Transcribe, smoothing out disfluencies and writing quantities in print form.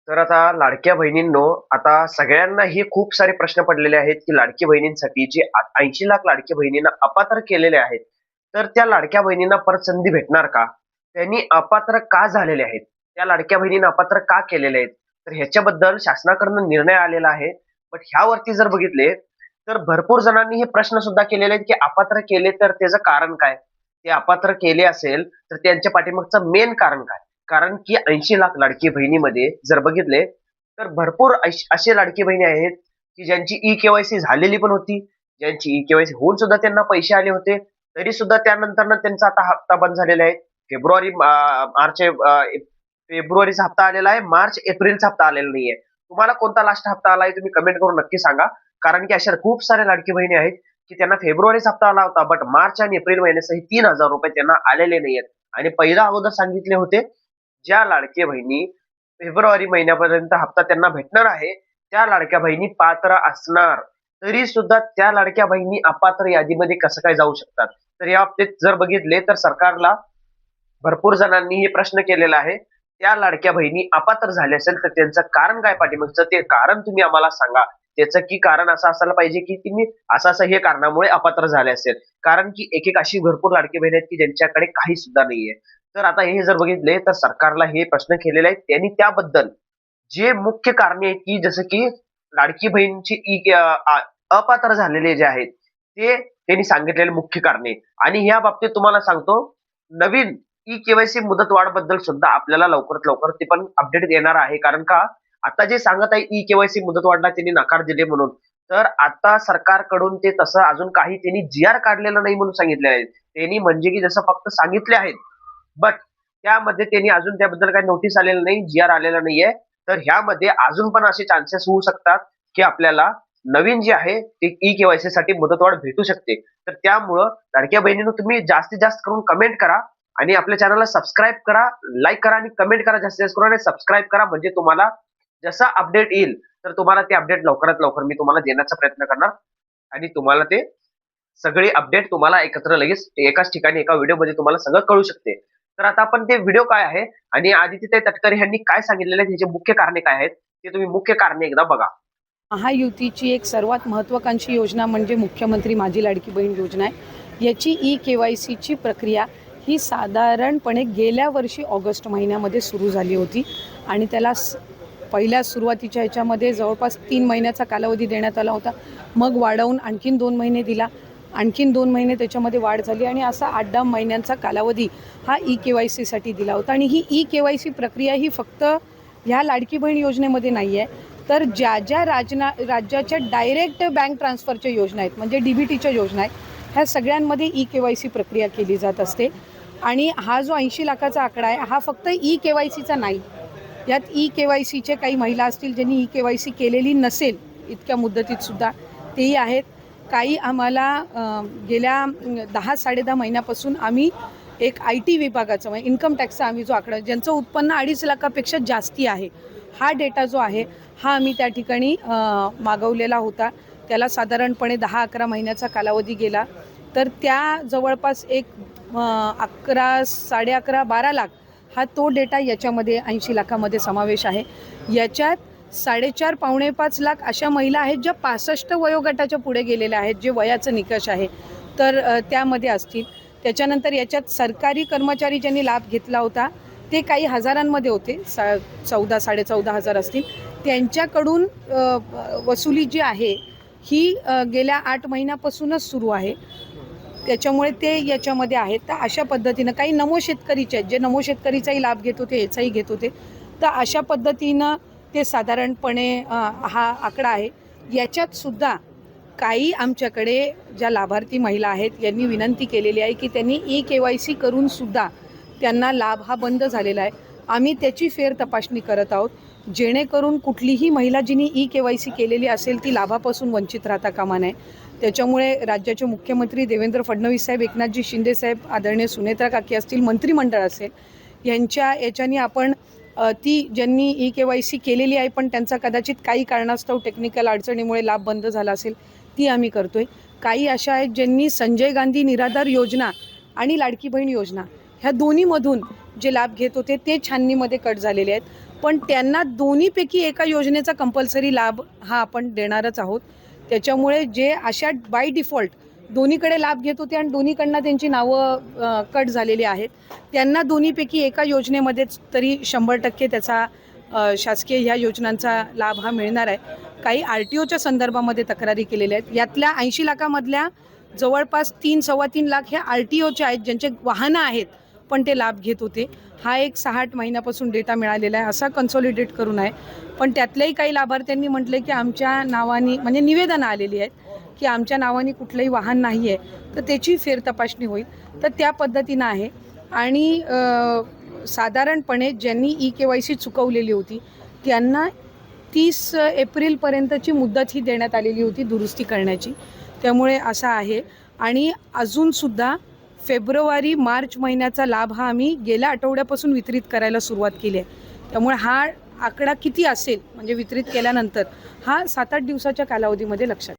तर आता लाडक्या बहिणींनो, आता सगळ्यांना हे खूप सारे प्रश्न पडलेले आहेत, की लाडकी बहिणींसाठी जे 80 लाख लाडक्या बहिणींना अपात्र केलेले आहेत, तर त्या लाडक्या बहिणींना परत संधी भेटणार का? त्यांनी अपात्र का झालेले आहेत? त्या लाडक्या बहिणींना अपात्र का केलेले आहेत? तर ह्याच्याबद्दल शासनाकडून निर्णय आलेला आहे. बट ह्यावरती जर बघितले, तर भरपूर जणांनी हे प्रश्न सुद्धा केलेले आहेत, की अपात्र केले तर त्याचं कारण काय? ते अपात्र केले असेल, तर त्यांच्या पाठीमागचं मेन कारण काय? कारण की 80 लाख लाडकी बहिणीमध्ये जर बघितले, तर भरपूर असे लाडकी बहिणी आहेत, की ज्यांची ई-के-वाय-सी झालेली पण होती. ज्यांची ई-के-वाय-सी होऊन सुद्धा त्यांना पैसे आले होते. तरी सुद्धा त्यानंतरनं त्यांचा आता हप्ता बंद झालेला आहे. फेब्रुवारीचा हप्ता आलेला आहे. मार्च, एप्रिलचा हप्ता आलेला नाहीये. तुम्हाला कोणता लास्ट हप्ता आलाय तुम्ही कमेंट करून नक्की सांगा. कारण की अशा खूप साऱ्या लाडकी बहिणी आहेत, की त्यांना फेब्रुवारीचा हप्ता आला होता, बट मार्च आणि एप्रिल महिन्यासही ₹3000 त्यांना आलेले नाहीयेत. आणि पहिला अगोदर सांगितले होते, ज्या लाडक्या बहिणी फेब्रुवारी महिन्यापर्यंत हप्ता त्यांना भेटणार आहे, त्या लाडक्या बहिणी पात्र असणार. तरी सुद्धा त्या लाडक्या बहिणी अपात्र यादीमध्ये कसं काय जाऊ शकतात? तर या बाबतीत जर बघितले तर सरकारला भरपूर जणांनी हे प्रश्न केलेला आहे. त्या लाडक्या बहिणी अपात्र झाल्या असेल तर त्यांचं कारण काय पाठीमागचं ते कारण तुम्ही आम्हाला सांगा. त्याचं की कारण असं असायला पाहिजे की तुम्ही असं-असं हे कारणामुळे अपात्र झाले असेल. कारण की एक-एक अशी भरपूर लाडकी बहीण आहेत की ज्यांच्याकडे काही सुद्धा नाहीये. तर आता हे जर बघितले तर सरकारला हे प्रश्न केलेले आहेत. त्यांनी त्याबद्दल जे मुख्य कारणे आहेत की जसं की लाडकी बहीणची अपात्र झालेले जे आहेत, ते त्यांनी सांगितलेले मुख्य कारणे आणि या बाबतीत तुम्हाला सांगतो नवीन ई-के-वाय-सी मुदतवाढ बद्दल सुद्धा आपल्याला लवकरात लवकर ते पण अपडेट येणार आहे. कारण का आता जे सांगत आहे ई-के-वाय-सी मुदतवाढला त्यांनी नकार दिले म्हणून. तर आता सरकारकडून ते तसं अजून काही त्यांनी जी-आर काढलेला नाही म्हणून सांगितलेलं आहे. त्यांनी म्हणजे की जसं फक्त सांगितले आहेत. बट त्यामध्ये त्यांनी अजून त्याबद्दल काही नोटीस आलेलं नाही, जी-आर आलेला नाहीये. तर ह्यामध्ये अजून पण असे चान्सेस होऊ शकतात, की आपल्याला नवीन जे आहे ते ई-के-वाय-सी साठी मुदतवाढ भेटू शकते. तर त्यामुळं लाडक्या बहिणींनो तुम्ही जास्तीत जास्त करून कमेंट करा आणि आपल्या चॅनलला सबस्क्राईब करा, लाईक करा आणि कमेंट करा जास्तीत जास्त करून आणि सबस्क्राईब करा म्हणजे तुम्हाला जसा अपडेट येईल, तर तुम्हाला ते अपडेट लवकरात लवकर मी तुम्हाला देण्याचा प्रयत्न करणार आणि तुम्हाला ते सगळे अपडेट तुम्हाला एकत्र लगेच एकाच ठिकाणी एका व्हिडिओमध्ये तुम्हाला सगळं कळू शकते. तर आता आपण ते व्हिडिओ काय आहे आणि आदित्यताई तटकरे यांनी काय सांगितलेलं आहे, त्याचे मुख्य कारणे काय आहेत, ते तुम्ही मुख्य कारणे एकदा बघा. महायुतीची एक सर्वात महत्त्वाकांक्षी योजना म्हणजे मुख्यमंत्री माझी लाडकी बहीण योजना आहे. याची ई-के-वाय-सीची प्रक्रिया ही साधारणपणे गेल्या वर्षी ऑगस्ट महिन्यामध्ये सुरू झाली होती आणि त्याला पहिल्या सुरुवातीच्या ह्याच्यामध्ये जवळपास 3 महिन्याचा कालावधी देण्यात आला होता. मग वाढवून आणखीन 2 महिने दिला, आणखीन 2 महिने त्याच्यामध्ये वाढ झाली आणि असा 8-10 महिन्यांचा कालावधी हा ई-के-वाय-सीसाठी दिला होता. आणि ही ई-के-वाय-सी प्रक्रिया ही फक्त ह्या लाडकी बहीण योजनेमध्ये नाही आहे, तर ज्या ज्या राज्याच्या डायरेक्ट बँक ट्रान्सफरच्या योजना आहेत म्हणजे डी-बी-टीच्या योजना आहेत, ह्या सगळ्यांमध्ये ई-के-वाय-सी प्रक्रिया केली जात असते. आणि हा जो 80 लाखाचा आकडा आहे हा फक्त ई-के-वाय-सीचा नाही. यात ई-के-वाय-सीचे काही महिला असतील ज्यांनी ई-के-वाय-सी केलेली नसेल इतक्या मुदतीतसुद्धा तेही आहेत. काही आम्हाला गेल्या 10-10.5 महिन्यापासून आम्ही एक IT विभागाचं म्हणजे इन्कम टॅक्सचा आम्ही जो आकडा ज्यांचं उत्पन्न 2.5 लाखापेक्षा जास्ती आहे, हा डेटा जो आहे हा आम्ही त्या ठिकाणी मागवलेला होता. त्याला साधारणपणे 10-11 महिन्याचा कालावधी गेला. तर त्या जवळपास एक 11, 11.5, 12 लाख हा तो डेटा याच्यामध्ये 80 लाखामध्ये समावेश आहे. याच्यात 4.5 पावणे 5 लाख अशा महिला आहेत ज्या 65 वयोगटाच्या पुढे गेलेल्या आहेत, जे वयाचं निकष आहे तर त्यामध्ये असतील. त्याच्यानंतर याच्यात सरकारी कर्मचारी ज्यांनी लाभ घेतला होता ते काही हजारांमध्ये होते, 14,000-14,500 असतील. त्यांच्याकडून वसुली जी आहे ही गेल्या 8 महिन्यापासूनच सुरू आहे. त्याच्यामुळे ते याच्यामध्ये आहेत. तर अशा पद्धतीनं काही नमो शेतकरीचे आहेत जे नमो शेतकरीचाही लाभ घेत होते, याचाही घेत होते. तर अशा पद्धतीनं ते साधारणपणे हा आकडा आहे. याच्यातसुद्धा काही आमच्याकडे ज्या लाभार्थी महिला आहेत यांनी विनंती केलेली आहे की त्यांनी ई-के-वाय-सी करूनसुद्धा त्यांना लाभ हा बंद झालेला आहे. आम्ही त्याची फेर तपासणी करत आहोत जेणेकरून कुठलीही महिला जिनी ई-के-वाय-सी केलेली असेल ती लाभापासून वंचित राहता कामा नये. त्याच्यामुळे राज्याचे मुख्यमंत्री देवेंद्र फडणवीस साहेब, एकनाथजी शिंदे साहेब, आदरणीय सुनेत्रा काकी असतील, मंत्रिमंडळ असेल, यांच्या याच्याने आपण ती ज्यांनी ई-के-वाय-सी केलेली आहे पण त्यांचा कदाचित काही कारणास्तव टेक्निकल अडचणीमुळे लाभ बंद झाला असेल, ती आम्ही करतोय. काही अशा आहेत ज्यांनी संजय गांधी निराधार योजना आणि लाडकी बहीण योजना ह्या दोन्हीमधून जे लाभ घेत होते ते छाननीमध्ये कट झालेले आहेत, पण त्यांना दोन्हीपैकी एका योजनेचा कंपल्सरी लाभ हा आपण देणारच आहोत. त्याच्यामुळे जे अशा बाय डिफॉल्ट दोन्हीकडे लाभ घेत होते आणि दोन्हीकडनं त्यांची नावं कट झालेली आहेत, त्यांना दोन्हीपैकी एका योजनेमध्येच तरी 100% त्याचा शासकीय ह्या योजनांचा लाभ हा मिळणार आहे. काही RTOच्या संदर्भामध्ये तक्रारी केलेल्या आहेत. यातल्या 80 लाखामधल्या जवळपास 3-3.25 लाख ह्या RTOच्या आहेत, ज्यांचे वाहनं आहेत पण ते लाभ घेत होते. हा एक 6-8 महिन्यापासून डेटा मिळालेला आहे, असा कन्सॉलिडेट करून आहे. पण त्यातल्याही काही लाभार्थ्यांनी म्हटले की आमच्या नावाने म्हणजे निवेदनं आलेली आहेत की आमच्या नावाने कुठलंही वाहन नाही आहे, तर त्याची फेरतपासणी होईल. तर त्या पद्धतीनं आहे. आणि साधारणपणे ज्यांनी EKYC चुकवलेली होती त्यांना 30 एप्रिलपर्यंतची मुदत ही देण्यात आलेली होती दुरुस्ती करण्याची. त्यामुळे असं आहे. आणि अजूनसुद्धा फेब्रुवारी-मार्च महिन्याचा लाभ हा आम्ही गेल्या आठवड्यापासून वितरित करायला सुरुवात केली आहे. त्यामुळे हा आकडा किती असेल म्हणजे वितरित केल्यानंतर हा 7-8 दिवसाच्या कालावधीमध्ये लक्षात